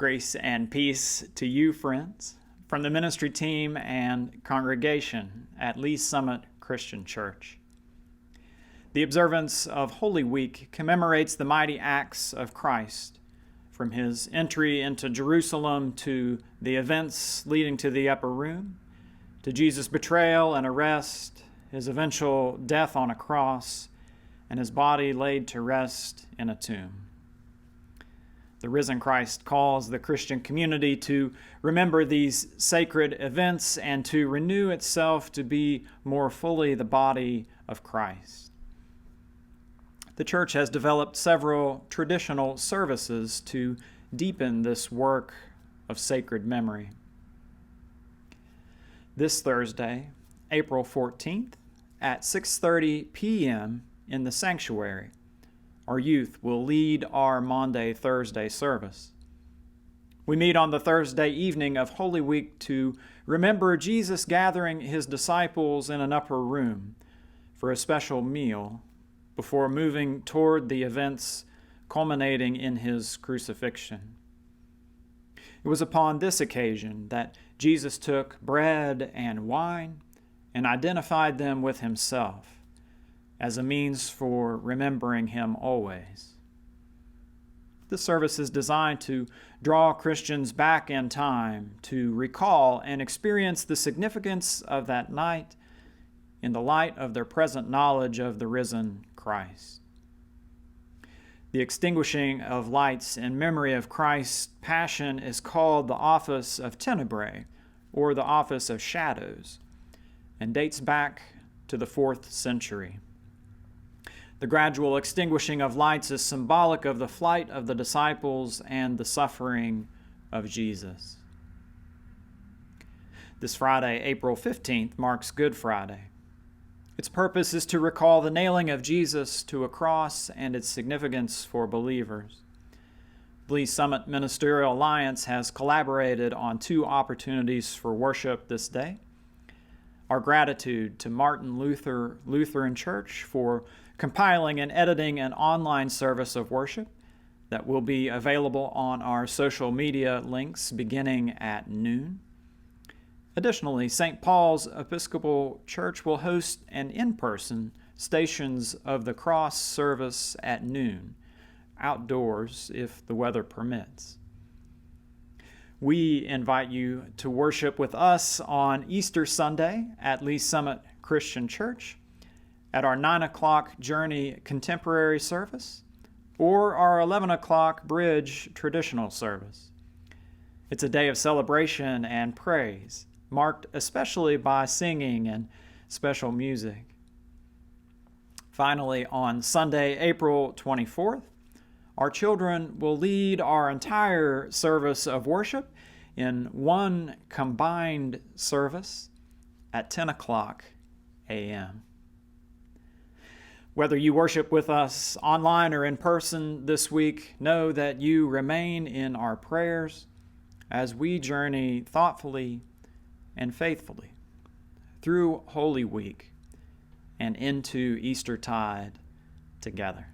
Grace and peace to you, friends, from the ministry team and congregation at Lee Summit Christian Church. The observance of Holy Week commemorates the mighty acts of Christ, from his entry into Jerusalem to the events leading to the upper room, to Jesus' betrayal and arrest, his eventual death on a cross, and his body laid to rest in a tomb. The risen Christ calls the Christian community to remember these sacred events and to renew itself to be more fully the body of Christ. The church has developed several traditional services to deepen this work of sacred memory. This Thursday, April 14th, at 6:30 p.m. in the sanctuary, our youth will lead our Maundy Thursday service. We meet on the Thursday evening of Holy Week to remember Jesus gathering his disciples in an upper room for a special meal before moving toward the events culminating in his crucifixion. It was upon this occasion that Jesus took bread and wine and identified them with himself as a means for remembering him always. This service is designed to draw Christians back in time to recall and experience the significance of that night in the light of their present knowledge of the risen Christ. The extinguishing of lights in memory of Christ's passion is called the Office of Tenebre, or the Office of Shadows, and dates back to the 4th century. The gradual extinguishing of lights is symbolic of the flight of the disciples and the suffering of Jesus. This Friday, April 15th, marks Good Friday. Its purpose is to recall the nailing of Jesus to a cross and its significance for believers. Lee Summit Ministerial Alliance has collaborated on 2 opportunities for worship this day. Our gratitude to Martin Luther Lutheran Church for compiling and editing an online service of worship that will be available on our social media links beginning at noon. Additionally, St. Paul's Episcopal Church will host an in-person Stations of the Cross service at noon, outdoors if the weather permits. We invite you to worship with us on Easter Sunday at Lee Summit Christian Church, at our 9 o'clock Journey Contemporary service, or our 11 o'clock Bridge traditional service. It's a day of celebration and praise, marked especially by singing and special music. Finally, on Sunday, April 24th, our children will lead our entire service of worship in one combined service at 10 o'clock a.m. Whether you worship with us online or in person this week, know that you remain in our prayers as we journey thoughtfully and faithfully through Holy Week and into Eastertide together.